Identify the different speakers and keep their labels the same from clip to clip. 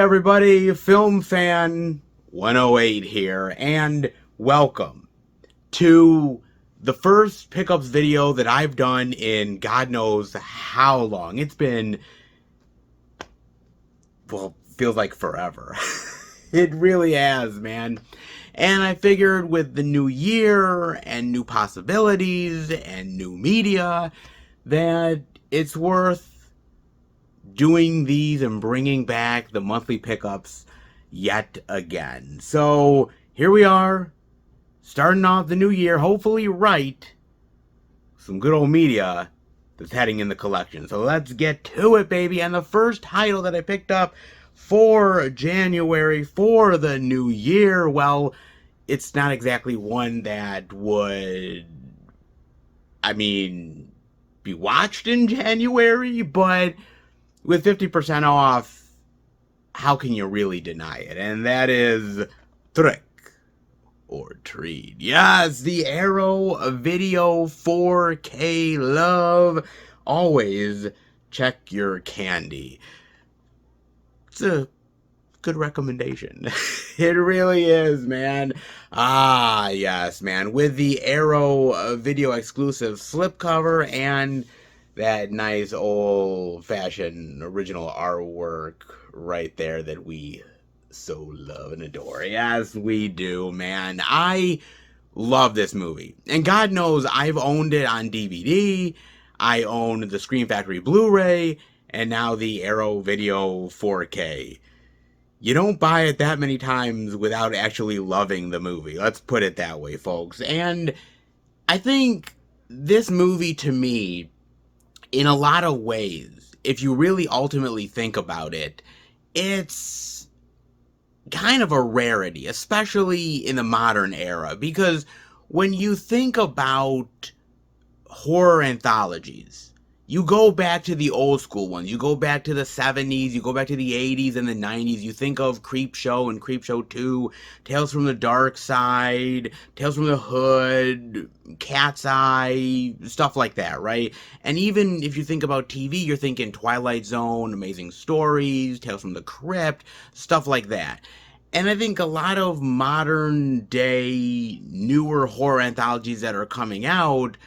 Speaker 1: everybody, Film Fan 108 here, and welcome to the first pickups video that I've done in God knows how long. It's been, well, feels like forever. It really has, man. And I figured with the new year and new possibilities and new media that it's worth doing these and bringing back the monthly pickups yet again. So here we are, starting off the new year, hopefully right. Some good old media that's heading in the collection. So let's get to it, baby. And the first title that I picked up for January for the new year, well, it's not exactly one that would, be watched in January, but with 50% off, how can you really deny it? And that is Trick or Treat. Yes, the Arrow Video 4K love. Always check your candy. It's a good recommendation. It really is, man. Ah, yes, man. With the Arrow Video exclusive slipcover and that nice old-fashioned original artwork right there that we so love and adore. Yes, we do, man. I love this movie. And God knows I've owned it on DVD. I own the Scream Factory Blu-ray, and now the Arrow Video 4K. You don't buy it that many times without actually loving the movie. Let's put it that way, folks. And I think this movie, to me, in a lot of ways, if you really ultimately think about it, it's kind of a rarity, especially in the modern era, because when you think about horror anthologies, you go back to the old school ones, you go back to the 70s, you go back to the 80s and the 90s, you think of Creepshow and Creepshow 2, Tales from the Dark Side, Tales from the Hood, Cat's Eye, stuff like that, right? And even if you think about TV, you're thinking Twilight Zone, Amazing Stories, Tales from the Crypt, stuff like that. And I think a lot of modern day, newer horror anthologies that are coming out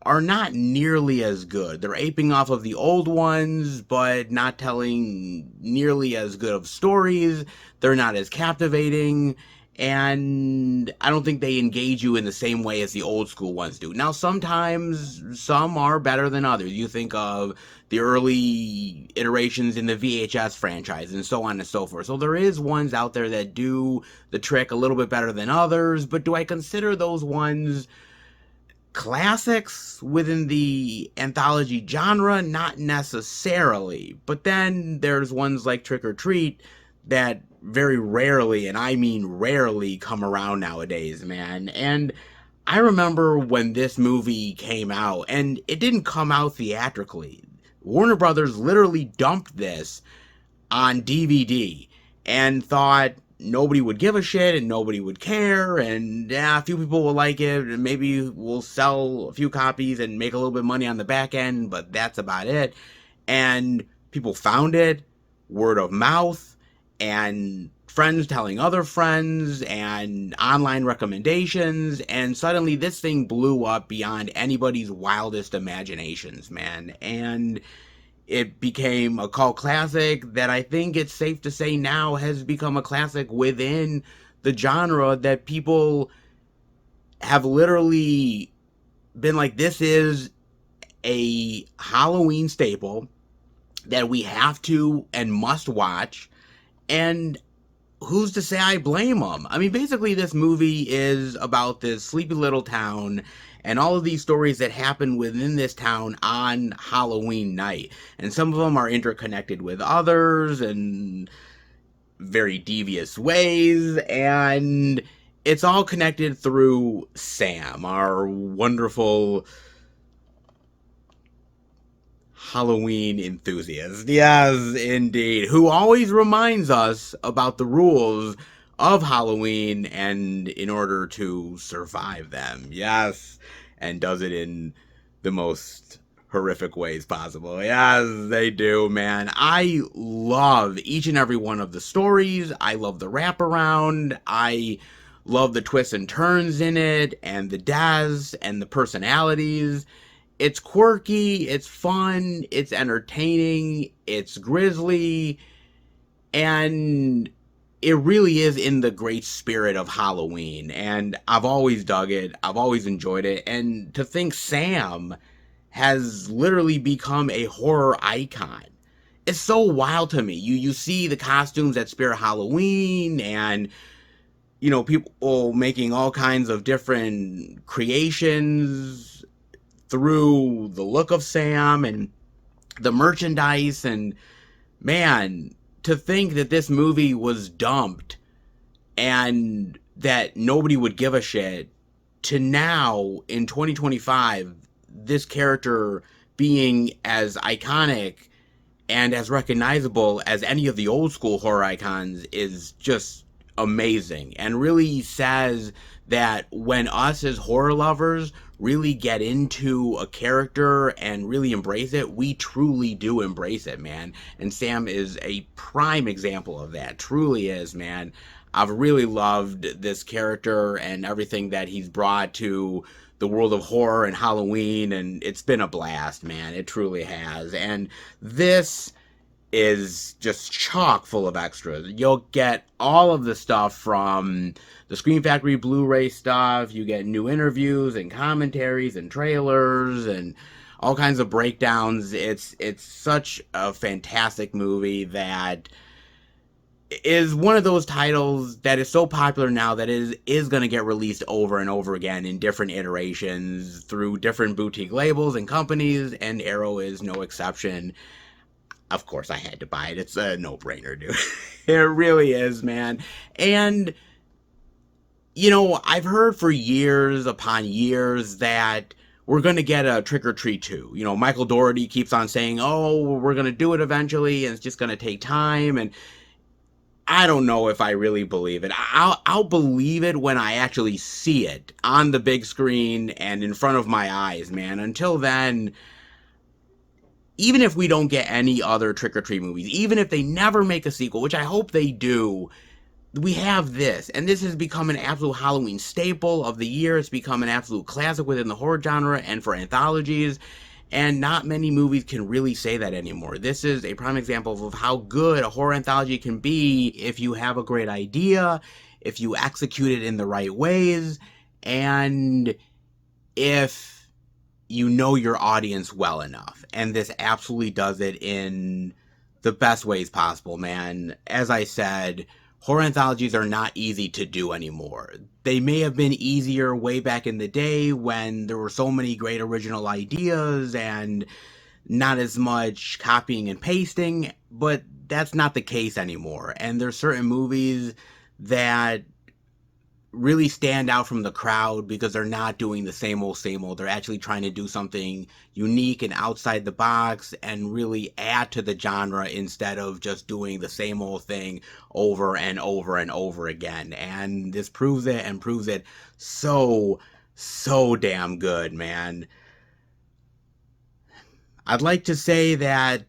Speaker 1: are not nearly as good. They're aping off of the old ones, but not telling nearly as good of stories. They're not as captivating, and I don't think they engage you in the same way as the old school ones do. Now, sometimes some are better than others. You think of the early iterations in the VHS franchise and so on and so forth. So there is ones out there that do the trick a little bit better than others, but do I consider those ones classics within the anthology genre? Not necessarily. But then there's ones like Trick or Treat that very rarely, and I mean rarely, come around nowadays, man. And I remember when this movie came out, and it didn't come out theatrically. Warner Brothers literally dumped this on DVD and thought nobody would give a shit and nobody would care, and a few people will like it, and maybe we'll sell a few copies and make a little bit of money on the back end, but that's about it. And people found it, word of mouth, and friends telling other friends, and online recommendations, and suddenly this thing blew up beyond anybody's wildest imaginations, man. And it became a cult classic that I think it's safe to say now has become a classic within the genre, that people have literally been like, this is a Halloween staple that we have to and must watch. And who's to say I blame them? I mean, basically this movie is about this sleepy little town and all of these stories that happen within this town on Halloween night. And some of them are interconnected with others in very devious ways. And it's all connected through Sam, our wonderful Halloween enthusiast. Yes, indeed. Who always reminds us about the rules of Halloween, and in order to survive them. Yes. And does it in the most horrific ways possible. Yes, they do, man. I love each and every one of the stories. I love the wraparound. I love the twists and turns in it, and the deaths, and the personalities. It's quirky, it's fun, it's entertaining, it's grisly, and it really is in the great spirit of Halloween. And I've always dug it, I've always enjoyed it. And to think Sam has literally become a horror icon. It's so wild to me. You see the costumes that spirit Halloween, and people making all kinds of different creations through the look of Sam and the merchandise. And man, to think that this movie was dumped and that nobody would give a shit, to now in 2025 this character being as iconic and as recognizable as any of the old school horror icons is just amazing, and really says that when us as horror lovers really get into a character and really embrace it, we truly do embrace it, man. And Sam is a prime example of that. Truly is, man. I've really loved this character and everything that he's brought to the world of horror and Halloween, and it's been a blast, man. It truly has. And this is just chock full of extras. You'll get all of the stuff from the Scream Factory Blu-ray stuff. You get new interviews and commentaries and trailers and all kinds of breakdowns. It's such a fantastic movie that is one of those titles that is so popular now that is going to get released over and over again in different iterations through different boutique labels and companies, and Arrow is no exception. Of course, I had to buy it. It's a no-brainer, dude. It really is, man. And, I've heard for years upon years that we're going to get a Trick or Treat 2. Michael Dougherty keeps on saying, oh, we're going to do it eventually, and it's just going to take time. And I don't know if I really believe it. I'll believe it when I actually see it on the big screen and in front of my eyes, man. Until then, even if we don't get any other Trick or Treat movies, even if they never make a sequel, which I hope they do, we have this. And this has become an absolute Halloween staple of the year. It's become an absolute classic within the horror genre and for anthologies. And not many movies can really say that anymore. This is a prime example of how good a horror anthology can be if you have a great idea, if you execute it in the right ways, and if you know your audience well enough. And this absolutely does it in the best ways possible, man. As I said, horror anthologies are not easy to do anymore. They may have been easier way back in the day when there were so many great original ideas and not as much copying and pasting, but that's not the case anymore. And there's certain movies that really stand out from the crowd because they're not doing the same old, same old. They're actually trying to do something unique and outside the box and really add to the genre instead of just doing the same old thing over and over and over again. And this proves it, and proves it so damn good, man. I'd like to say that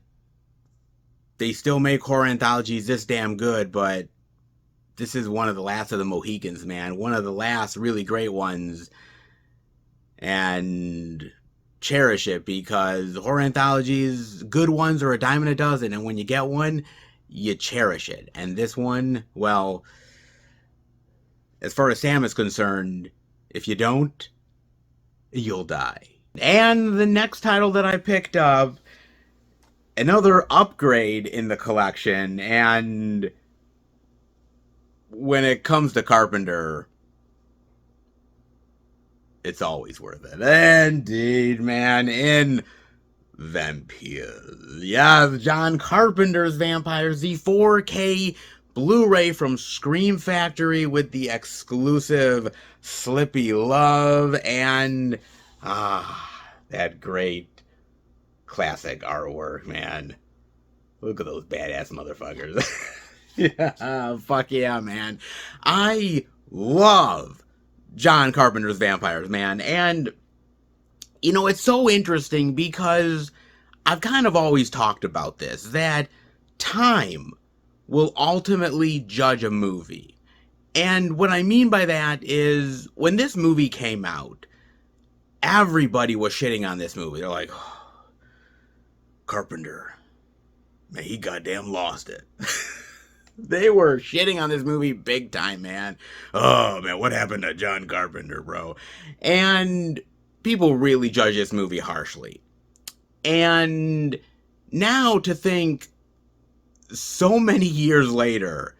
Speaker 1: they still make horror anthologies this damn good, but this is one of the last of the Mohicans, man. One of the last really great ones. And cherish it, because horror anthologies, good ones are a dime a dozen. And when you get one, you cherish it. And this one, well, as far as Sam is concerned, if you don't, you'll die. And the next title that I picked up, another upgrade in the collection, and when it comes to Carpenter, it's always worth it. Indeed, man. In Vampires. Yeah, John Carpenter's Vampires, the 4K Blu-ray from Scream Factory with the exclusive Slippy Love and that great classic artwork, man. Look at those badass motherfuckers. Yeah, fuck yeah, man. I love John Carpenter's Vampires, man. And It's so interesting because I've kind of always talked about this, that time will ultimately judge a movie. And what I mean by that is when this movie came out, everybody was shitting on this movie. They're like, oh, Carpenter, man, he goddamn lost it. They were shitting on this movie big time, man. Oh, man, what happened to John Carpenter, bro? And people really judge this movie harshly. And now to think so many years later,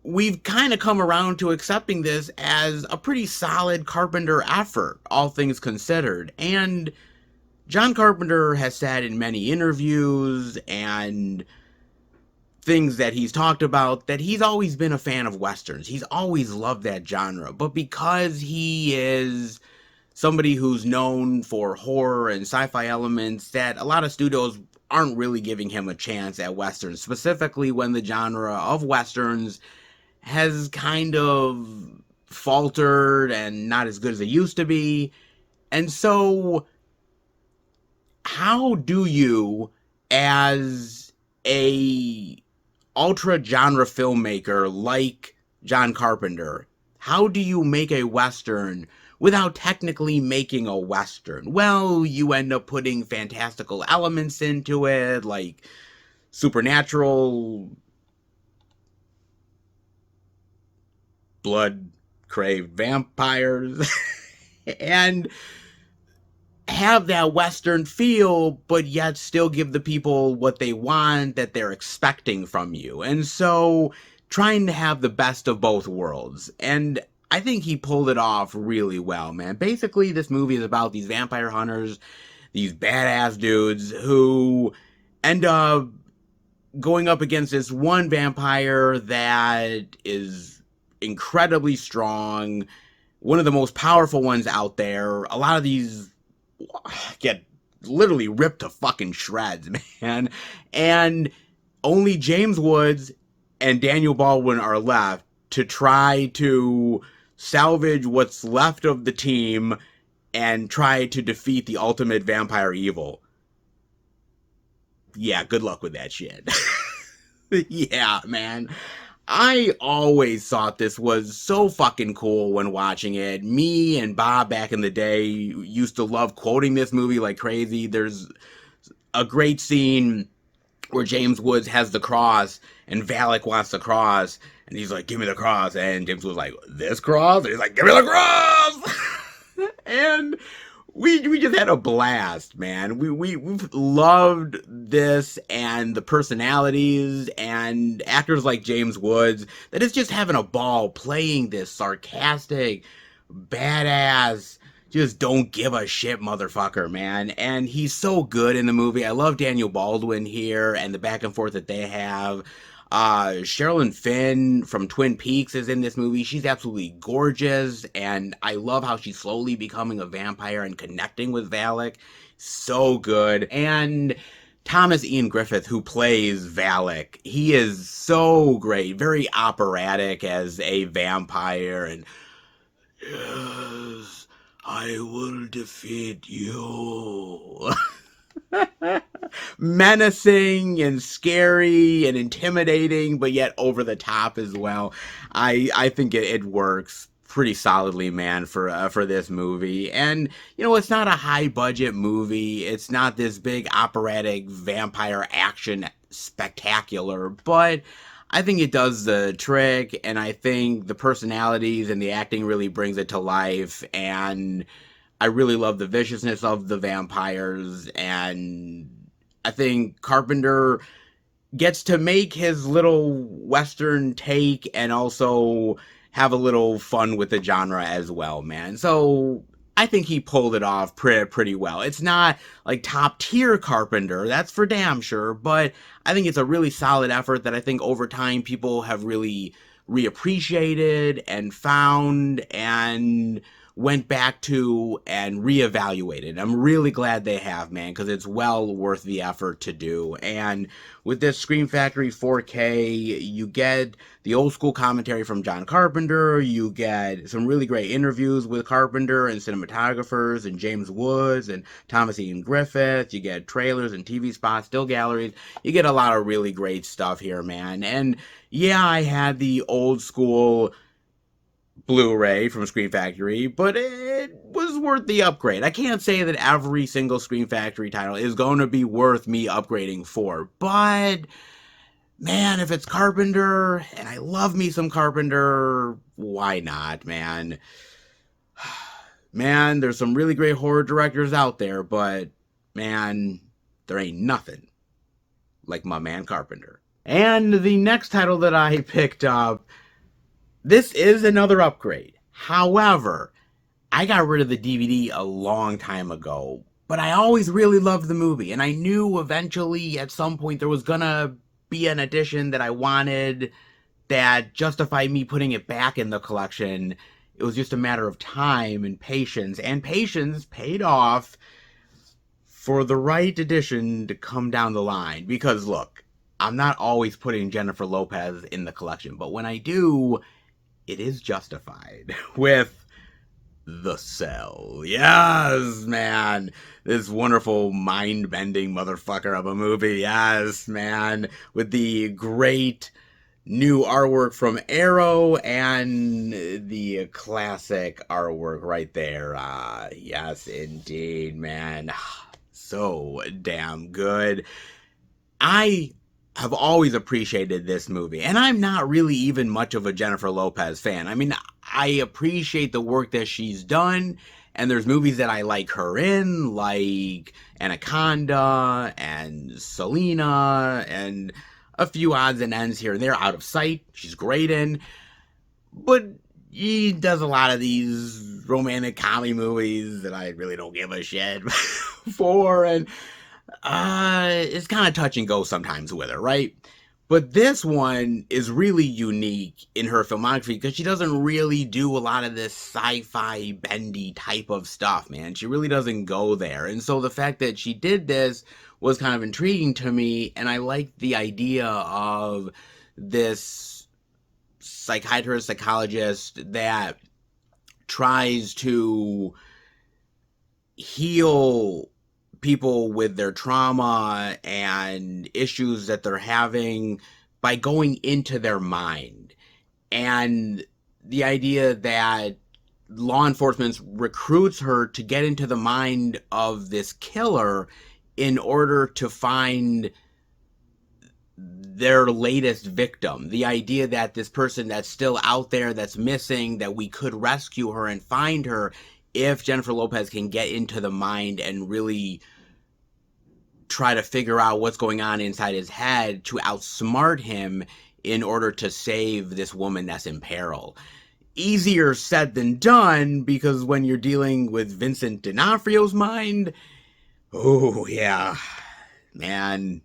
Speaker 1: we've kind of come around to accepting this as a pretty solid Carpenter effort, all things considered. And John Carpenter has said in many interviews and things that he's talked about that he's always been a fan of Westerns. He's always loved that genre. But because he is somebody who's known for horror and sci-fi elements, that a lot of studios aren't really giving him a chance at Westerns, specifically when the genre of Westerns has kind of faltered and not as good as it used to be. And so, how do you, as a ultra genre filmmaker like John Carpenter, how do you make a Western without technically making a Western? Well, you end up putting fantastical elements into it, like supernatural, blood-craved vampires, and have that Western feel, but yet still give the people what they want, that they're expecting from you. And so, trying to have the best of both worlds. And I think he pulled it off really well, man. Basically, this movie is about these vampire hunters, these badass dudes who end up going up against this one vampire that is incredibly strong, one of the most powerful ones out there. A lot of these get literally ripped to fucking shreds, man. And only James Woods and Daniel Baldwin are left to try to salvage what's left of the team and try to defeat the ultimate vampire evil. Yeah, good luck with that shit. Yeah, man. I always thought this was so fucking cool when watching it. Me and Bob back in the day used to love quoting this movie like crazy. There's a great scene where James Woods has the cross and Valak wants the cross and he's like, give me the cross. And James Woods like, this cross? And he's like, give me the cross! And we just had a blast, man. We've loved this and the personalities and actors like James Woods that is just having a ball playing this sarcastic, badass, just don't give a shit motherfucker, man. And he's so good in the movie. I love Daniel Baldwin here and the back and forth that they have. Sherilyn Fenn from Twin Peaks is in this movie. She's absolutely gorgeous, and I love how she's slowly becoming a vampire and connecting with Valak. So good. And Thomas Ian Griffith, who plays Valak, he is so great, very operatic as a vampire, and yes, I will defeat you. Menacing and scary and intimidating, but yet over the top as well. I think it works pretty solidly, man, for this movie. And it's not a high budget movie. It's not this big operatic vampire action spectacular, but I think it does the trick, and I think the personalities and the acting really brings it to life. And I really love the viciousness of the vampires, and I think Carpenter gets to make his little Western take and also have a little fun with the genre as well, man. So I think he pulled it off pretty well. It's not like top tier Carpenter, that's for damn sure, but I think it's a really solid effort that I think over time people have really reappreciated and found, and went back to and reevaluated. I'm really glad they have, man, because it's well worth the effort to do. And with this Scream Factory 4K, you get the old school commentary from John Carpenter, you get some really great interviews with Carpenter and cinematographers and James Woods and Thomas Ian Griffith, you get trailers and TV spots, still galleries, you get a lot of really great stuff here, man. And yeah, I had the old school Blu-ray from Scream Factory, but it was worth the upgrade. I can't say that every single Scream Factory title is going to be worth me upgrading for, but man, if it's Carpenter, and I love me some Carpenter, why not, man? Man, there's some really great horror directors out there, but man, there ain't nothing like my man Carpenter. And the next title that I picked up, this is another upgrade. However, I got rid of the DVD a long time ago, but I always really loved the movie, and I knew eventually at some point there was gonna be an edition that I wanted that justified me putting it back in the collection. It was just a matter of time and patience paid off for the right edition to come down the line. Because look, I'm not always putting Jennifer Lopez in the collection, but when I do, it is justified with The Cell. Yes, man. This wonderful mind-bending motherfucker of a movie. Yes, man. With the great new artwork from Arrow and the classic artwork right there. Yes, indeed, man. So damn good. I have always appreciated this movie, and I'm not really even much of a Jennifer Lopez fan. I mean, I appreciate the work that she's done, and there's movies that I like her in, like Anaconda and Selena, and a few odds and ends here and there. Out of Sight, she's great in, but he does a lot of these romantic comedy movies that I really don't give a shit for, and it's kind of touch and go sometimes with her, right? But this one is really unique in her filmography because she doesn't really do a lot of this sci-fi bendy type of stuff, man. She really doesn't go there. And so the fact that she did this was kind of intriguing to me, and I liked the idea of this psychiatrist, psychologist that tries to heal people with their trauma and issues that they're having by going into their mind. And the idea that law enforcement recruits her to get into the mind of this killer in order to find their latest victim. The idea that this person that's still out there, that's missing, that we could rescue her and find her if Jennifer Lopez can get into the mind and really try to figure out what's going on inside his head to outsmart him in order to save this woman that's in peril. Easier said than done, because when you're dealing with Vincent D'Onofrio's mind, oh yeah, man,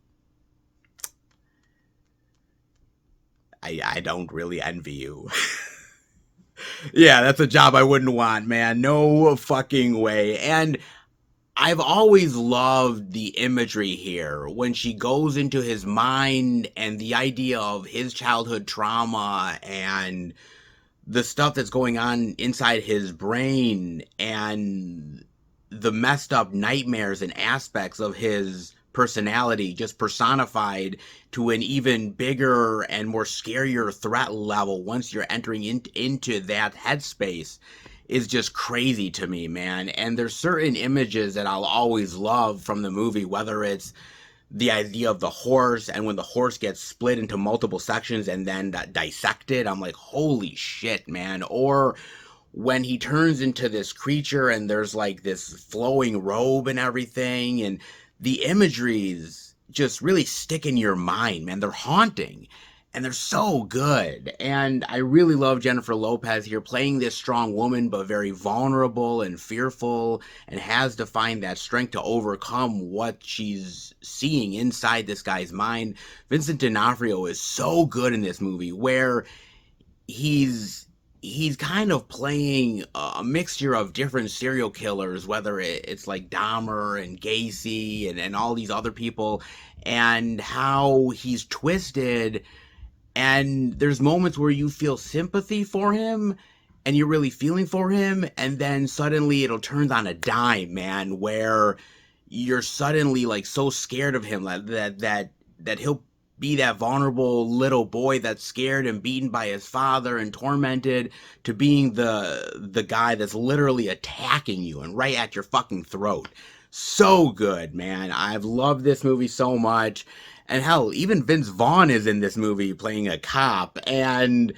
Speaker 1: I don't really envy you. Yeah, that's a job I wouldn't want, man. No fucking way. And I've always loved the imagery here when she goes into his mind and the idea of his childhood trauma and the stuff that's going on inside his brain and the messed up nightmares and aspects of his personality just personified to an even bigger and more scarier threat level once you're entering into that headspace is just crazy to me, man. And there's certain images that I'll always love from the movie, whether it's the idea of the horse, and when the horse gets split into multiple sections and then dissected, I'm like, holy shit, man. Or when he turns into this creature and there's like this flowing robe and everything, and the imageries just really stick in your mind, man. They're haunting. And they're so good. And I really love Jennifer Lopez here playing this strong woman, but very vulnerable and fearful, and has to find that strength to overcome what she's seeing inside this guy's mind. Vincent D'Onofrio is so good in this movie, where he's he's kind of playing a mixture of different serial killers, whether it's like Dahmer and Gacy and all these other people, and how he's twisted. And there's moments where you feel sympathy for him and you're really feeling for him, and then suddenly it'll turn on a dime, man, where you're suddenly like so scared of him that he'll be that vulnerable little boy that's scared and beaten by his father and tormented, to being the guy that's literally attacking you and right at your fucking throat. So good, man. I've loved this movie so much. And hell, even Vince Vaughn is in this movie playing a cop. And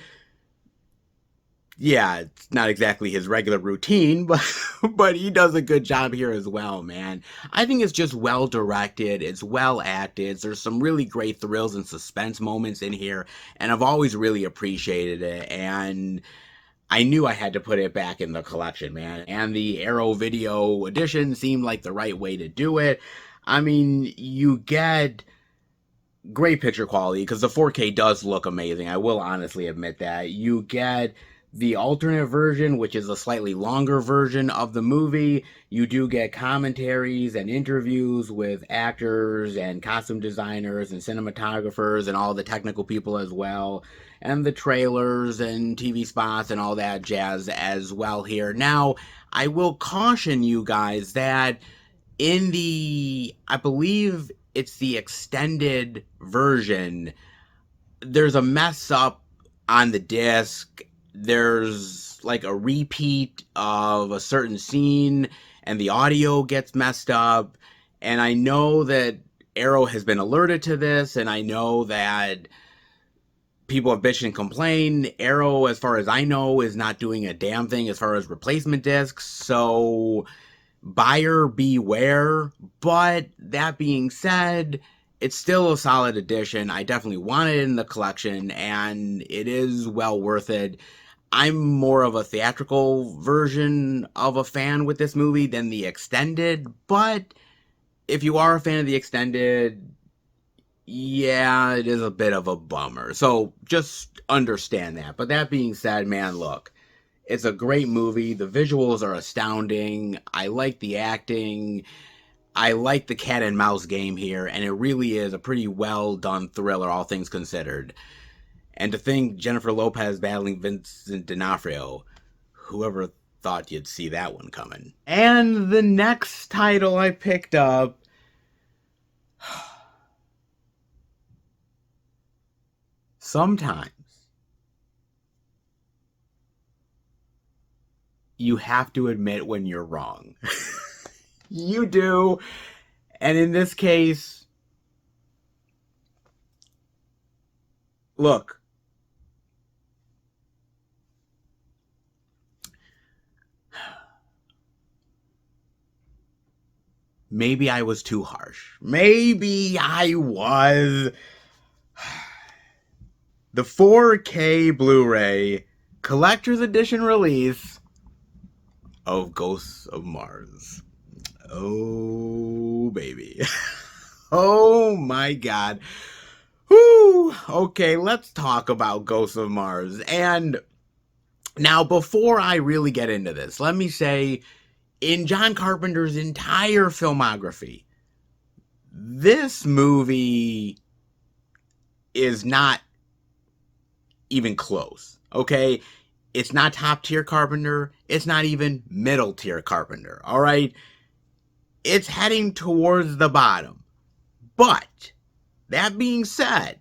Speaker 1: yeah, it's not exactly his regular routine, but but he does a good job here as well, man. I think it's just well directed, it's well acted. There's some really great thrills and suspense moments in here, and I've always really appreciated it. And I knew I had to put it back in the collection, man. And the Arrow Video edition seemed like the right way to do it. I mean, you get great picture quality because the 4K does look amazing. I will honestly admit that. You get the alternate version, which is a slightly longer version of the movie. You do get commentaries and interviews with actors and costume designers and cinematographers and all the technical people as well, and the trailers and TV spots and all that jazz as well here. Now, I will caution you guys that in the, I believe it's the extended version, there's a mess up on the disc. There's like a repeat of a certain scene and the audio gets messed up. And I know that Arrow has been alerted to this, and I know that people have bitched and complained. Arrow, as far as I know, is not doing a damn thing as far as replacement discs. So buyer beware. But that being said, it's still a solid edition. I definitely want it in the collection, and it is well worth it. I'm more of a theatrical version of a fan with this movie than the extended, but if you are a fan of the extended, yeah, it is a bit of a bummer. So just understand that. But that being said, man, look, it's a great movie. The visuals are astounding. I like the acting. I like the cat and mouse game here, and it really is a pretty well done thriller, all things considered. And to think Jennifer Lopez battling Vincent D'Onofrio, whoever thought you'd see that one coming. And the next title I picked up, sometimes you have to admit when you're wrong. You do. And in this case, look, maybe I was too harsh. Maybe I was. The 4K Blu-ray Collector's Edition release of Ghosts of Mars. Oh, baby. Oh, my God. Whew. Okay, let's talk about Ghosts of Mars. And now, before I really get into this, let me say, in John Carpenter's entire filmography, this movie is not even close, okay? It's not top tier Carpenter. It's not even middle tier Carpenter, all right? It's heading towards the bottom. But, that being said,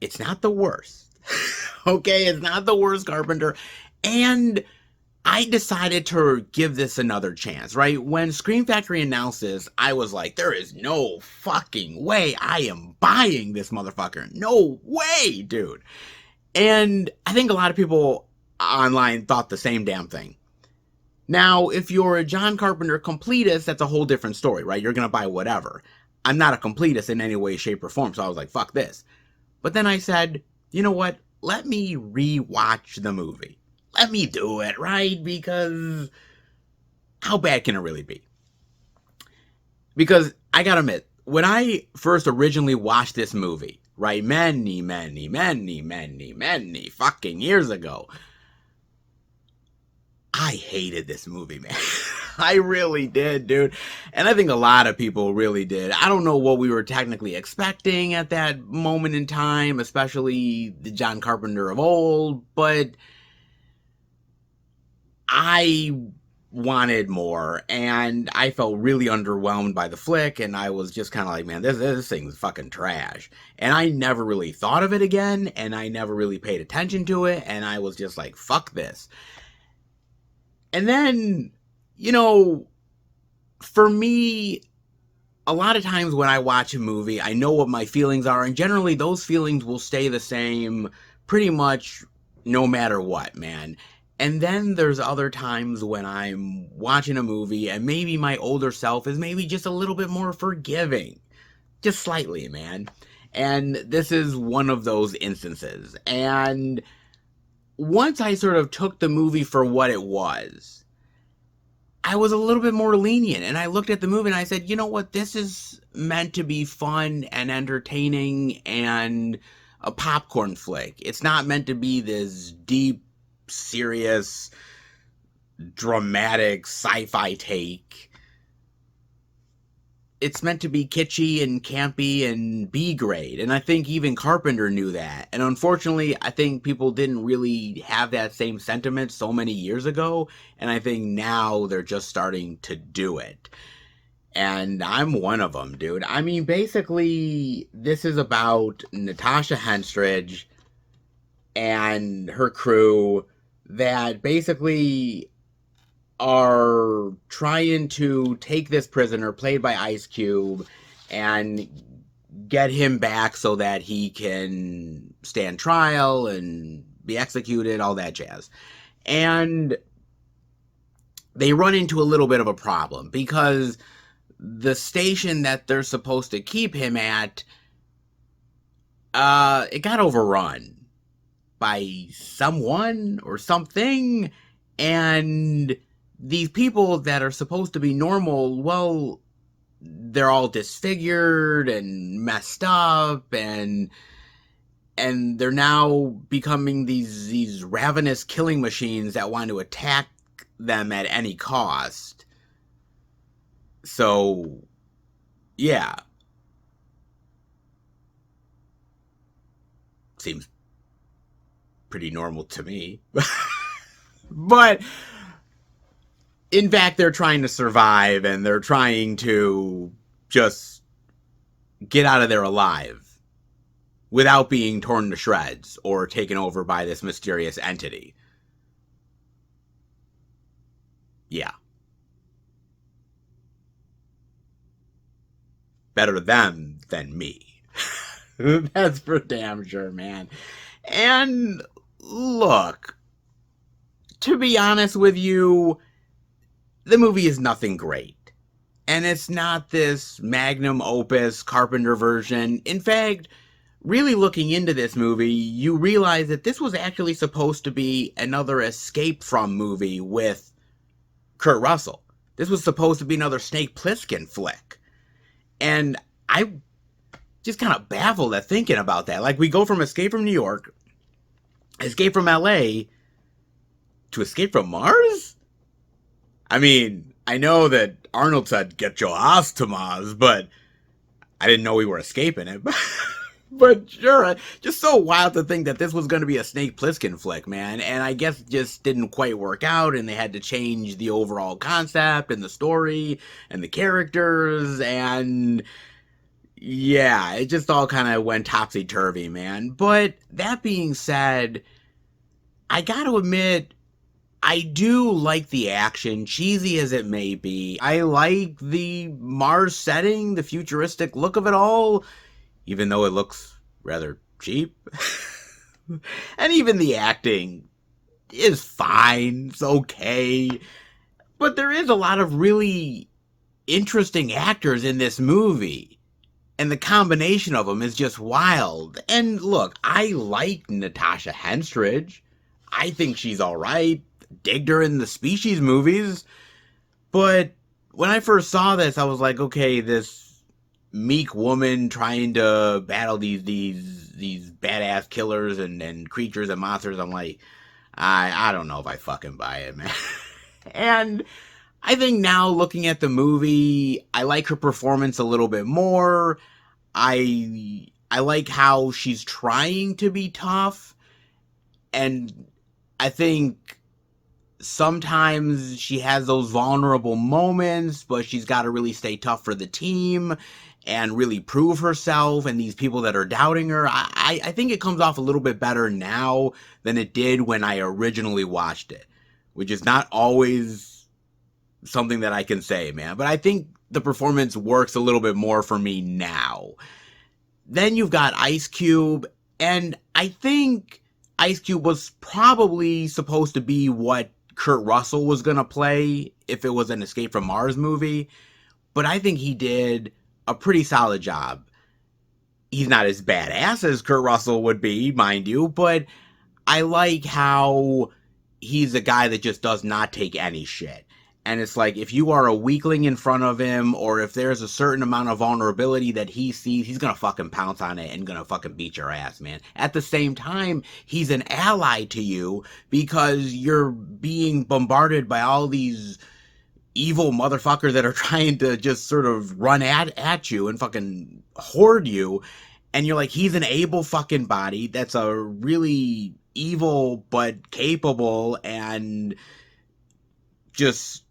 Speaker 1: it's not the worst. Okay, it's not the worst Carpenter. And I decided to give this another chance, right? When Scream Factory announced this, I was like, there is no fucking way I am buying this motherfucker. No way, dude. And I think a lot of people online thought the same damn thing. Now, if you're a John Carpenter completist, that's a whole different story, right? You're going to buy whatever. I'm not a completist in any way, shape, or form, so I was like, fuck this. But then I said, you know what? Let me rewatch the movie. Let me do it, right? Because how bad can it really be? Because I gotta admit, when I first originally watched this movie, right? Many fucking years ago. I hated this movie, man. I really did, dude. And I think a lot of people really did. I don't know what we were technically expecting at that moment in time, especially the John Carpenter of old, but I wanted more, and I felt really underwhelmed by the flick, and I was just kind of like, man, this thing's fucking trash. And I never really thought of it again, and I never really paid attention to it, and I was just like, fuck this. And then, you know, for me, a lot of times when I watch a movie, I know what my feelings are, and generally those feelings will stay the same pretty much no matter what, man. And then there's other times when I'm watching a movie and maybe my older self is maybe just a little bit more forgiving. Just slightly, man. And this is one of those instances. And once I sort of took the movie for what it was, I was a little bit more lenient. And I looked at the movie and I said, you know what? This is meant to be fun and entertaining and a popcorn flick. It's not meant to be this deep, serious, dramatic sci-fi take. It's meant to be kitschy and campy and B-grade, and I think even Carpenter knew that. And unfortunately, I think people didn't really have that same sentiment so many years ago, and I think now they're just starting to do it. And I'm one of them, dude. I mean, basically, this is about Natasha Henstridge and her crew that basically are trying to take this prisoner, played by Ice Cube, and get him back so that he can stand trial and be executed, all that jazz. And they run into a little bit of a problem because the station that they're supposed to keep him at, it got overrun by someone or something, and these people that are supposed to be normal, well, they're all disfigured and messed up, and they're now becoming these ravenous killing machines that want to attack them at any cost. So, yeah. Seems pretty normal to me. But in fact, they're trying to survive, and they're trying to just get out of there alive without being torn to shreds or taken over by this mysterious entity. Yeah. Better them than me. That's for damn sure, man. And look, to be honest with you, the movie is nothing great. And it's not this magnum opus Carpenter version. In fact, really looking into this movie, you realize that this was actually supposed to be another Escape From movie with Kurt Russell. This was supposed to be another Snake Plissken flick. And I just kind of baffled at thinking about that. Like, we go from Escape from New York, Escape from LA, to Escape from Mars? I mean, I know that Arnold said, get your ass to Mars, but I didn't know we were escaping it. But sure, just so wild to think that this was going to be a Snake Plissken flick, man. And I guess it just didn't quite work out, and they had to change the overall concept and the story and the characters, and yeah, it just all kind of went topsy-turvy, man. But that being said, I gotta admit, I do like the action, cheesy as it may be. I like the Mars setting, the futuristic look of it all, even though it looks rather cheap. And even the acting is fine, it's okay. But there is a lot of really interesting actors in this movie. And the combination of them is just wild. And look, I like Natasha Henstridge. I think she's alright. Digged her in the Species movies. But when I first saw this, I was like, okay, this meek woman trying to battle these badass killers and creatures and monsters. I'm like, I don't know if I fucking buy it, man. And I think now looking at the movie, I like her performance a little bit more. I like how she's trying to be tough, and I think sometimes she has those vulnerable moments, but she's got to really stay tough for the team and really prove herself and these people that are doubting her. I think it comes off a little bit better now than it did when I originally watched it, which is not always something that I can say, man. But I think the performance works a little bit more for me now. Then you've got Ice Cube, and I think Ice Cube was probably supposed to be what Kurt Russell was going to play if it was an Escape from Mars movie, but I think he did a pretty solid job. He's not as badass as Kurt Russell would be, mind you, but I like how he's a guy that just does not take any shit. And it's like, if you are a weakling in front of him, or if there's a certain amount of vulnerability that he sees, he's gonna fucking pounce on it and gonna fucking beat your ass, man. At the same time, he's an ally to you because you're being bombarded by all these evil motherfuckers that are trying to just sort of run at you and fucking hoard you. And you're like, he's an able fucking body that's a really evil but capable and just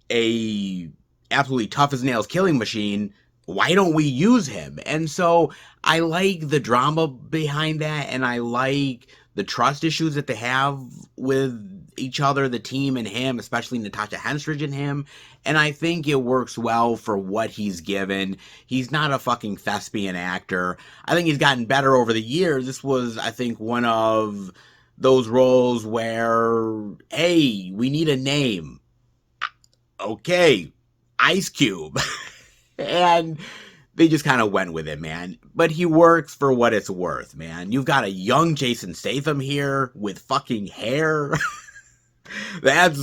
Speaker 1: a absolutely tough as nails killing machine. Why don't we use him? And so I like the drama behind that, and I like the trust issues that they have with each other, the team and him, especially Natasha Henstridge and him. And I think it works well for what he's given. He's not a fucking thespian actor. I think he's gotten better over the years. This was, I think, one of those roles where, hey, we need a name. Okay, Ice Cube. And they just kind of went with it, man. But he works for what it's worth, man. You've got a young Jason Statham here with fucking hair. That's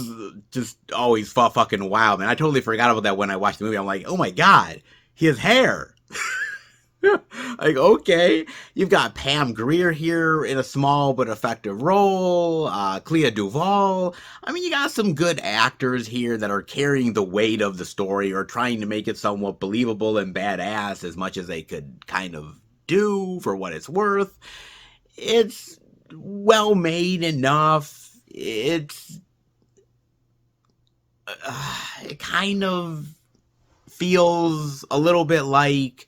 Speaker 1: just always fucking wild, man. I totally forgot about that when I watched the movie. I'm like, oh my god, he has hair. Like, okay. You've got Pam Grier here in a small but effective role. Clea Duvall. I mean, you got some good actors here that are carrying the weight of the story or trying to make it somewhat believable and badass as much as they could kind of do for what it's worth. It's well made enough. It kind of feels a little bit like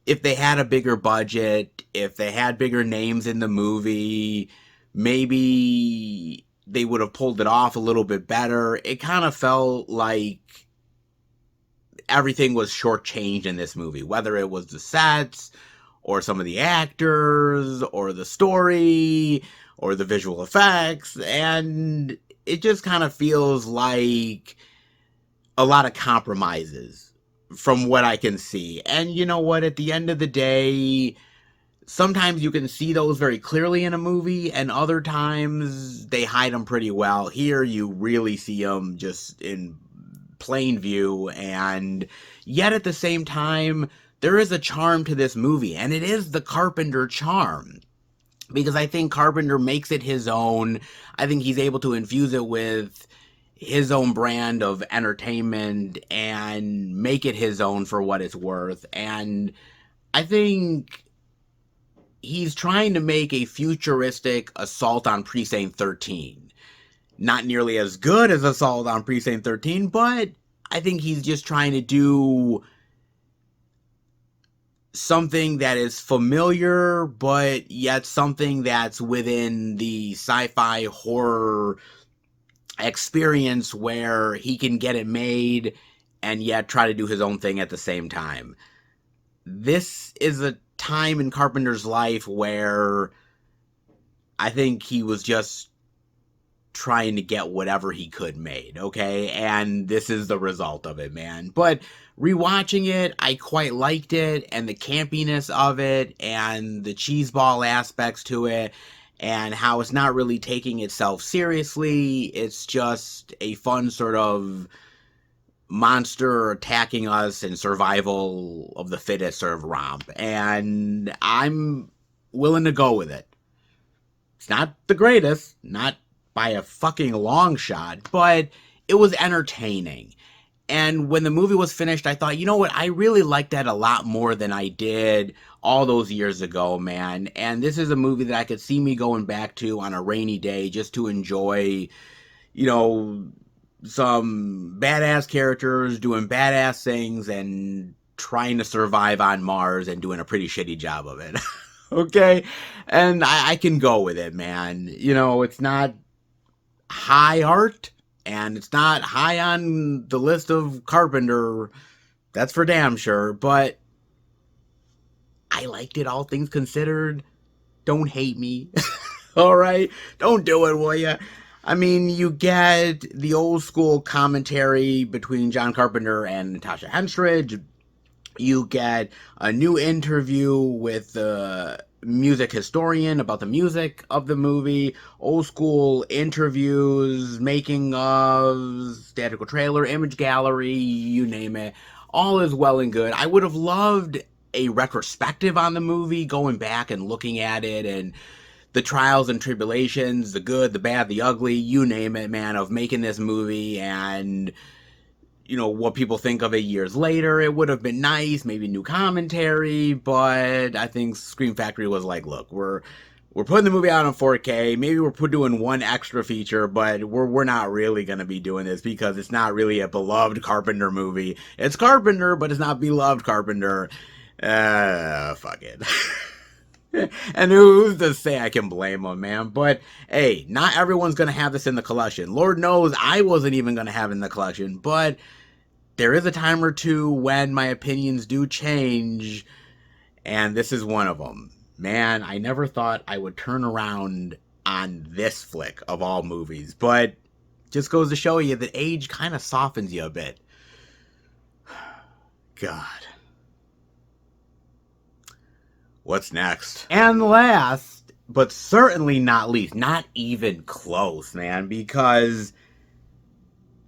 Speaker 1: if they had a bigger budget, if they had bigger names in the movie, maybe they would have pulled it off a little bit better. It kind of felt like everything was shortchanged in this movie, whether it was the sets, or some of the actors, or the story, or the visual effects, and it just kind of feels like a lot of compromises from what I can see. And you know what? At the end of the day, sometimes you can see those very clearly in a movie, and other times they hide them pretty well. Here, you really see them just in plain view, and yet at the same time, there is a charm to this movie, and it is the Carpenter charm. Because I think Carpenter makes it his own. I think he's able to infuse it with his own brand of entertainment and make it his own for what it's worth. And I think he's trying to make a futuristic Assault on Precinct 13. Not nearly as good as Assault on Precinct 13, but I think he's just trying to do something that is familiar, but yet something that's within the sci-fi horror experience where he can get it made and yet try to do his own thing at the same time. This is a time in Carpenter's life where I think he was just trying to get whatever he could made, okay? And this is the result of it, man. But rewatching it, I quite liked it, and the campiness of it, and the cheeseball aspects to it, and how it's not really taking itself seriously. It's just a fun sort of monster attacking us and survival of the fittest sort of romp. And I'm willing to go with it. It's not the greatest, not by a fucking long shot, but it was entertaining. And when the movie was finished, I thought, you know what? I really liked that a lot more than I did all those years ago, man. And this is a movie that I could see me going back to on a rainy day just to enjoy, you know, some badass characters doing badass things and trying to survive on Mars and doing a pretty shitty job of it. Okay? And I can go with it, man. You know, it's not high art. And it's not high on the list of Carpenter, that's for damn sure, but I liked it, all things considered. Don't hate me. Alright? Don't do it, will ya? I mean, you get the old school commentary between John Carpenter and Natasha Henstridge. You get a new interview with the music historian about the music of the movie, old school interviews, making of, theatrical trailer, image gallery, you name it. All is well and good. I would have loved a retrospective on the movie, going back and looking at it and the trials and tribulations, the good, the bad, the ugly, you name it, man, of making this movie and, you know, what people think of it years later. It would have been nice, maybe new commentary, but I think Scream Factory was like, look, we're putting the movie out on 4K, maybe we're doing one extra feature, but we're not really going to be doing this because it's not really a beloved Carpenter movie. It's Carpenter, but it's not beloved Carpenter. Fuck it. And who's to say I can blame them, man? But hey, not everyone's gonna have this in the collection. Lord knows I wasn't even gonna have it in the collection, but there is a time or two when my opinions do change, and this is one of them. Man, I never thought I would turn around on this flick of all movies, but just goes to show you that age kind of softens you a bit. God. What's next? And last, but certainly not least, not even close, man, because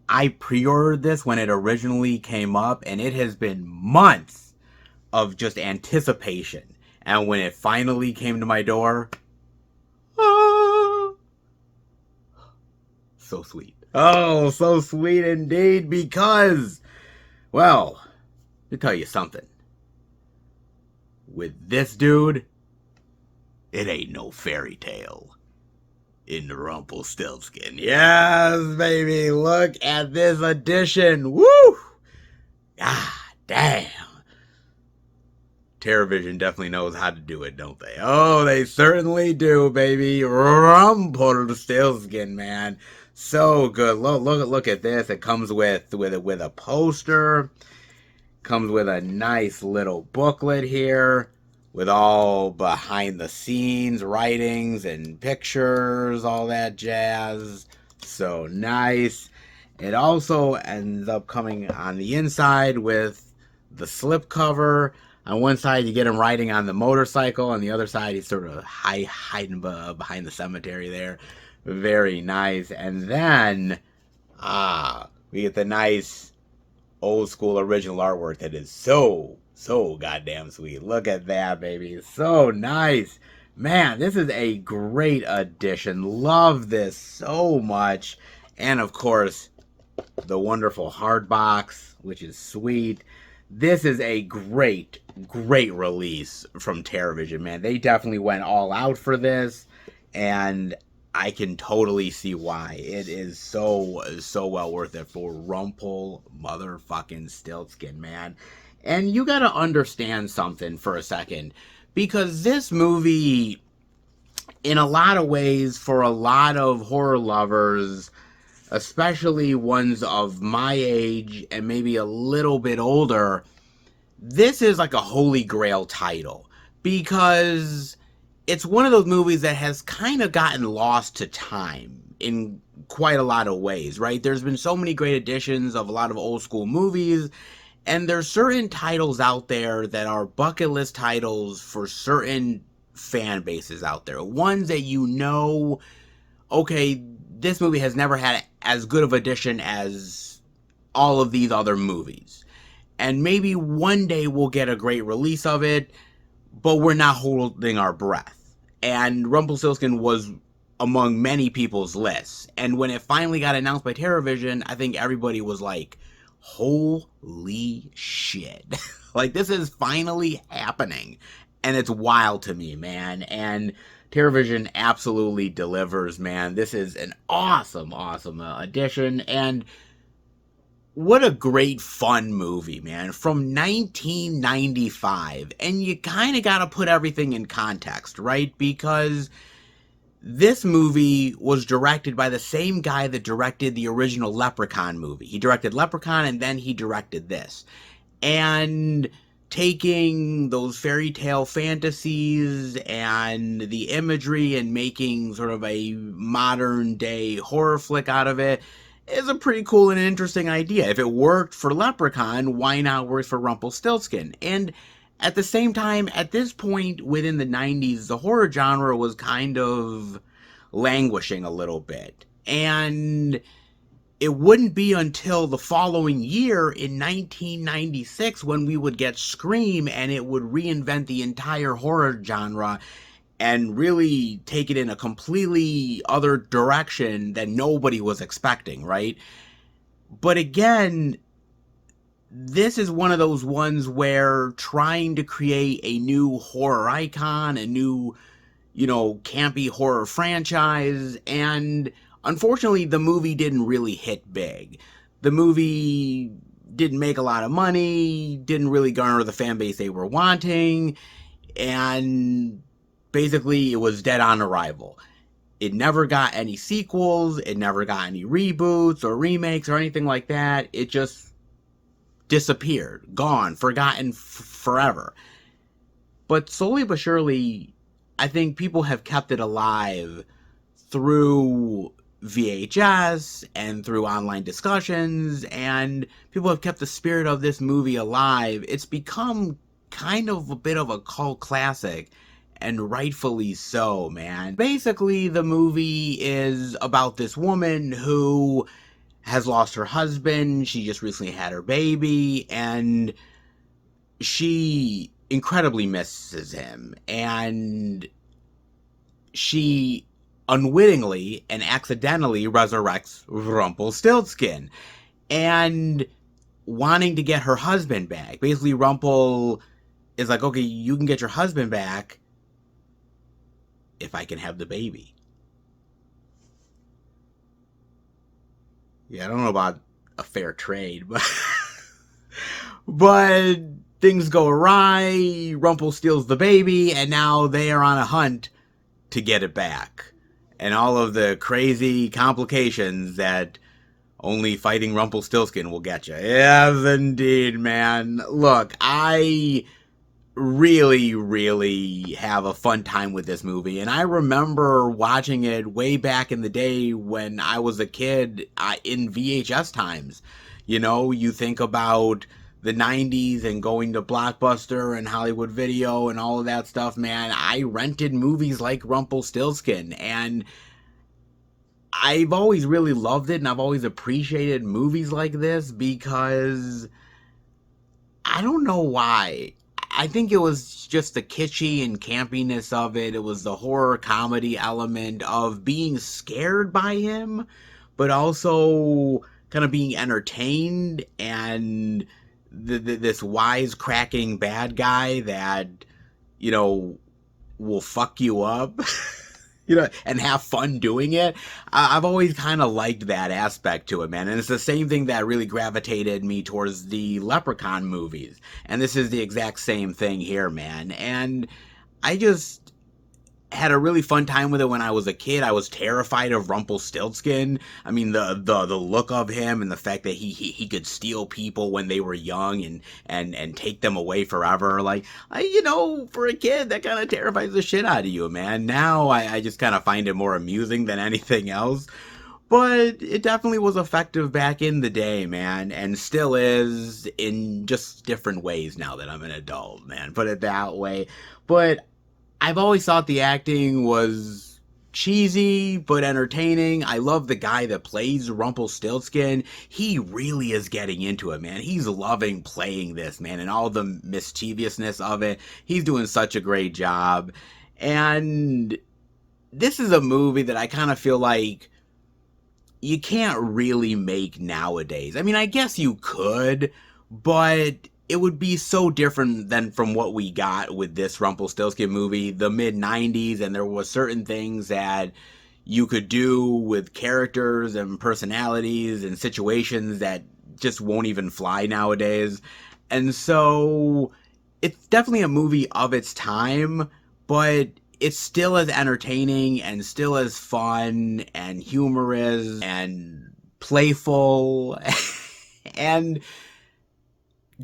Speaker 1: I pre-ordered this when it originally came up, and it has been months of just anticipation. And when it finally came to my door, so sweet. Oh, so sweet indeed, because, well, let me tell you something. With this dude, it ain't no fairy tale in Rumpelstiltskin. Yes, baby, look at this edition. Woo! God damn. TerraVision definitely knows how to do it, don't they? Oh, they certainly do, baby. Rumpelstiltskin, man. So good. Look at this. It comes with a poster. Comes with a nice little booklet here with all behind the scenes writings and pictures, all that jazz. So nice. It also ends up coming on the inside with the slipcover. On one side you get him riding on the motorcycle, on the other side he's sort of hiding behind the cemetery there. Very nice. And then we get the nice old school original artwork that is so goddamn sweet. Look at that, baby. So nice. Man, this is a great addition. Love this so much. And of course, the wonderful hard box, which is sweet. This is a great release from TerraVision, man. They definitely went all out for this, and I can totally see why. It is so well worth it for Rumpelstiltskin, man. And you gotta understand something for a second, because this movie, in a lot of ways, for a lot of horror lovers, especially ones of my age and maybe a little bit older, this is like a holy grail title, because it's one of those movies that has kind of gotten lost to time in quite a lot of ways, right? There's been so many great editions of a lot of old school movies, and there's certain titles out there that are bucket list titles for certain fan bases out there. Ones that you know, okay, this movie has never had as good of edition as all of these other movies. And maybe one day we'll get a great release of it, but we're not holding our breath. And Rumpelstiltskin was among many people's lists. And when it finally got announced by TerraVision, I think everybody was like, holy shit. Like, this is finally happening. And it's wild to me, man. And TerraVision absolutely delivers, man. This is an awesome, awesome addition. And what a great fun movie, man. From 1995. And you kind of got to put everything in context, right? Because this movie was directed by the same guy that directed the original Leprechaun movie. He directed Leprechaun and then he directed this. And taking those fairy tale fantasies and the imagery and making sort of a modern day horror flick out of it is a pretty cool and interesting idea. If it worked for Leprechaun, why not work for Rumpelstiltskin? And at the same time, at this point within the 90s, the horror genre was kind of languishing a little bit. And it wouldn't be until the following year in 1996 when we would get Scream, and it would reinvent the entire horror genre and really take it in a completely other direction that nobody was expecting, right? But again, this is one of those ones where trying to create a new horror icon, a new, campy horror franchise, and unfortunately the movie didn't really hit big. The movie didn't make a lot of money, didn't really garner the fan base they were wanting, and basically it was dead on arrival. It never got any sequels, it never got any reboots or remakes or anything like that. It just disappeared, gone, forgotten forever. But slowly but surely, I think people have kept it alive through VHS and through online discussions, and people have kept the spirit of this movie alive. It's become kind of a bit of a cult classic, and rightfully so, man. Basically, the movie is about this woman who has lost her husband. She just recently had her baby, and she incredibly misses him. And she unwittingly and accidentally resurrects Rumpelstiltskin. And wanting to get her husband back. Basically, Rumpel is like, okay, you can get your husband back if I can have the baby. Yeah, I don't know about a fair trade, but things go awry, Rumpel steals the baby, and now they are on a hunt to get it back. And all of the crazy complications that only fighting Rumpelstiltskin will get you. Yes, indeed, man. Look, I really, really have a fun time with this movie. And I remember watching it way back in the day when I was a kid in VHS times. You think about the 90s and going to Blockbuster and Hollywood Video and all of that stuff, man. I rented movies like Rumpelstiltskin, and I've always really loved it, and I've always appreciated movies like this because I don't know why. I think it was just the kitschy and campiness of it. It was the horror comedy element of being scared by him, but also kind of being entertained, and this wisecracking bad guy that, will fuck you up. And have fun doing it. I've always kind of liked that aspect to it, man. And it's the same thing that really gravitated me towards the Leprechaun movies. And this is the exact same thing here, man. And I just had a really fun time with it when I was a kid. I was terrified of Rumpelstiltskin. I mean, the look of him and the fact that he could steal people when they were young and take them away forever. Like, for a kid, that kind of terrifies the shit out of you, man. Now I just kind of find it more amusing than anything else. But it definitely was effective back in the day, man, and still is in just different ways now that I'm an adult, man. Put it that way. But I've always thought the acting was cheesy but entertaining. I love the guy that plays Rumpelstiltskin. He really is getting into it, man. He's loving playing this, man, and all the mischievousness of it. He's doing such a great job. And this is a movie that I kind of feel like you can't really make nowadays. I mean, I guess you could, but it would be so different than from what we got with this Rumpelstiltskin movie, the mid 90s, and there were certain things that you could do with characters and personalities and situations that just won't even fly nowadays. And so it's definitely a movie of its time, but it's still as entertaining and still as fun and humorous and playful and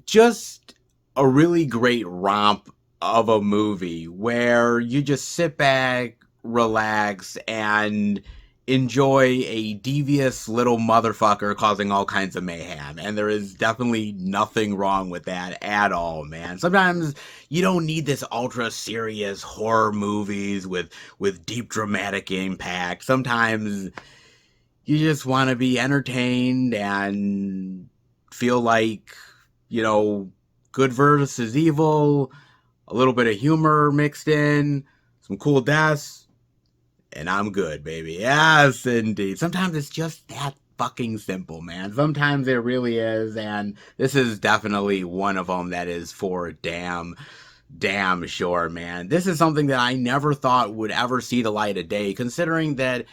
Speaker 1: just a really great romp of a movie where you just sit back, relax, and enjoy a devious little motherfucker causing all kinds of mayhem. And there is definitely nothing wrong with that at all, man. Sometimes you don't need this ultra serious horror movies with deep dramatic impact. Sometimes you just want to be entertained and feel like, you know, good versus evil, a little bit of humor mixed in, some cool deaths, and I'm good, baby. Yes, indeed. Sometimes it's just that fucking simple, man. Sometimes it really is, and this is definitely one of them that is for damn sure, man. This is something that I never thought would ever see the light of day, considering that,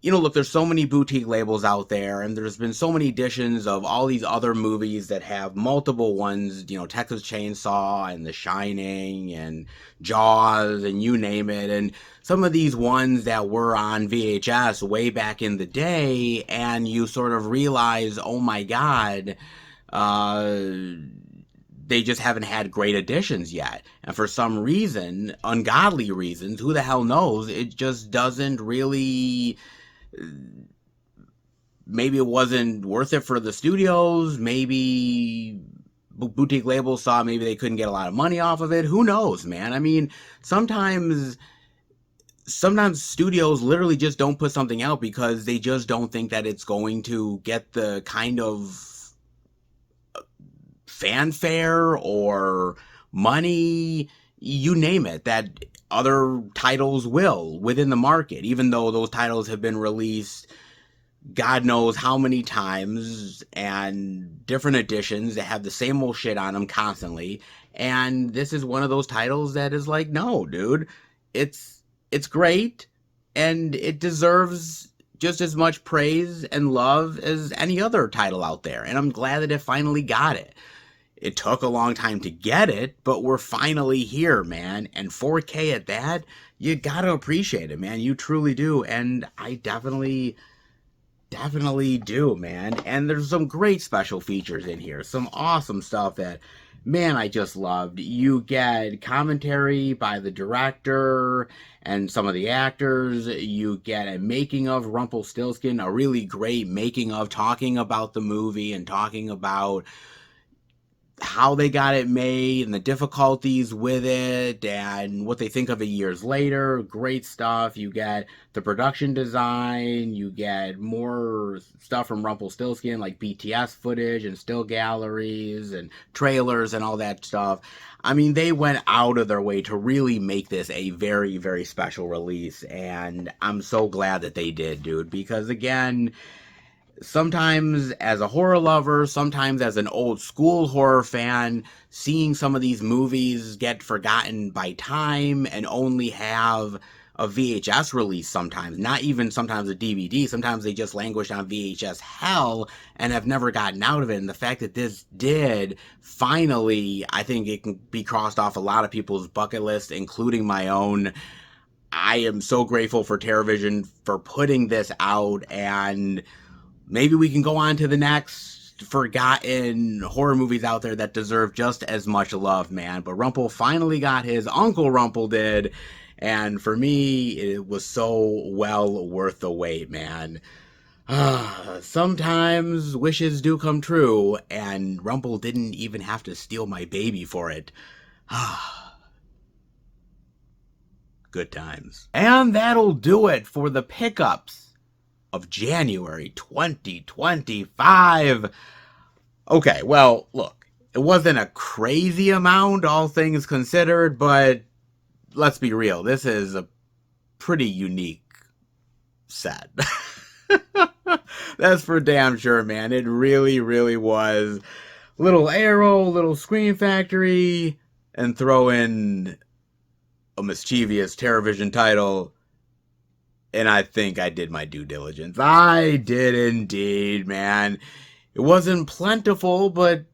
Speaker 1: you know, look, there's so many boutique labels out there, and there's been so many editions of all these other movies that have multiple ones, you know, Texas Chainsaw and The Shining and Jaws and you name it, and some of these ones that were on VHS way back in the day, and you sort of realize, oh my God, they just haven't had great editions yet. And for some reason, ungodly reasons, who the hell knows, it just doesn't really... Maybe it wasn't worth it for the studios. Maybe boutique labels saw maybe they couldn't get a lot of money off of it. Who knows, man? I mean, sometimes studios literally just don't put something out because they just don't think that it's going to get the kind of fanfare or money, you name it, that other titles will within the market, even though those titles have been released God knows how many times and different editions that have the same old shit on them constantly. And this is one of those titles that is like, no, dude, it's great and it deserves just as much praise and love as any other title out there. And I'm glad that it finally got it. It took a long time to get it, but we're finally here, man. And 4K at that, you gotta appreciate it, man. You truly do. And I definitely do, man. And there's some great special features in here. Some awesome stuff that, man, I just loved. You get commentary by the director and some of the actors. You get a making of Rumpelstiltskin, a really great making of, talking about the movie and talking about how they got it made and the difficulties with it and what they think of it years later. Great stuff. You get the production design. You get more stuff from Rumpelstiltskin, like BTS footage and still galleries and trailers and all that stuff. I mean, they went out of their way to really make this a very, very special release, and I'm so glad that they did, dude, because again, sometimes as a horror lover, sometimes as an old school horror fan, seeing some of these movies get forgotten by time and only have a VHS release sometimes, not even sometimes a DVD, sometimes they just languish on VHS hell and have never gotten out of it. And the fact that this did, finally, I think it can be crossed off a lot of people's bucket list, including my own. I am so grateful for TerrorVision for putting this out, and maybe we can go on to the next forgotten horror movies out there that deserve just as much love, man. But Rumple finally got his. Uncle Rumple did. And for me, it was so well worth the wait, man. Sometimes wishes do come true, and Rumple didn't even have to steal my baby for it. Good times. And that'll do it for the pickups of January 2025. Okay, well, look, it wasn't a crazy amount, all things considered, but let's be real, this is a pretty unique set. That's for damn sure, man. It really, really was. Little Arrow, little Scream Factory, and throw in a mischievous TerraVision title, and I think I did my due diligence. I did indeed, man. It wasn't plentiful, but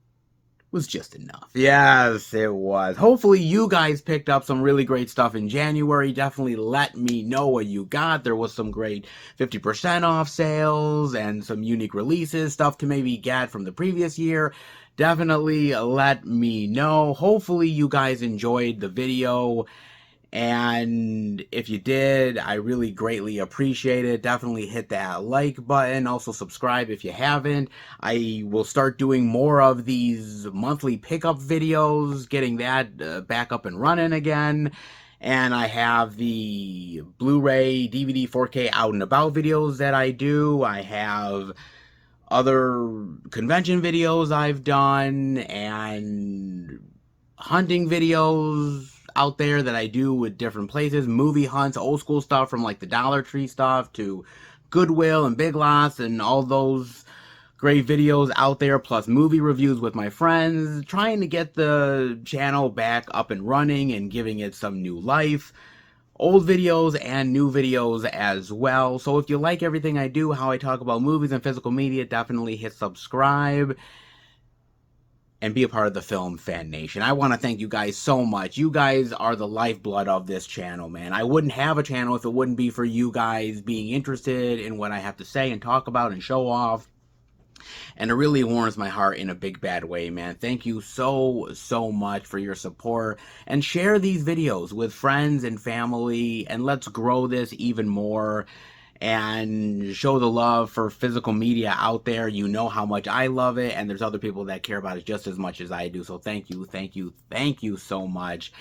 Speaker 1: was just enough. Yes, it was. Hopefully you guys picked up some really great stuff in January. Definitely let me know what you got. There was some great 50% off sales and some unique releases, stuff to maybe get from the previous year. Definitely let me know. Hopefully you guys enjoyed the video. And if you did, I really greatly appreciate it. Definitely hit that like button. Also subscribe if you haven't. I will start doing more of these monthly pickup videos, getting that back up and running again. And I have the Blu-ray, DVD, 4K out and about videos that I do. I have other convention videos I've done and hunting videos out there that I do with different places, movie hunts, old school stuff from like the Dollar Tree stuff to Goodwill and Big Lots and all those great videos out there, plus movie reviews with my friends, trying to get the channel back up and running and giving it some new life. Old videos and new videos as well. So if you like everything I do, how I talk about movies and physical media, definitely hit subscribe and be a part of the Film Fan Nation. I want to thank you guys so much. You guys are the lifeblood of this channel, man. I wouldn't have a channel if it wouldn't be for you guys being interested in what I have to say and talk about and show off. And it really warms my heart in a big bad way, man. Thank you so much for your support. And share these videos with friends and family. And let's grow this even more. And show the love for physical media out there. You know how much I love it, and there's other people that care about it just as much as I do. So thank you so much.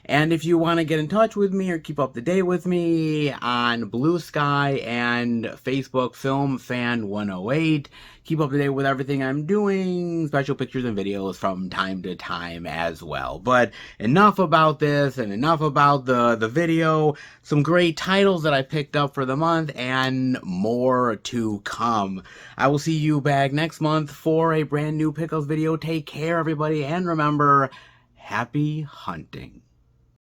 Speaker 1: And if you want to get in touch with me or keep up to date with me on Blue Sky and Facebook, Film Fan 108, keep up to date with everything I'm doing, special pictures and videos from time to time as well. But enough about this and enough about the video. Some great titles that I picked up for the month and more to come. I will see you back next month for a brand new pickles video. Take care, everybody, and remember, happy hunting.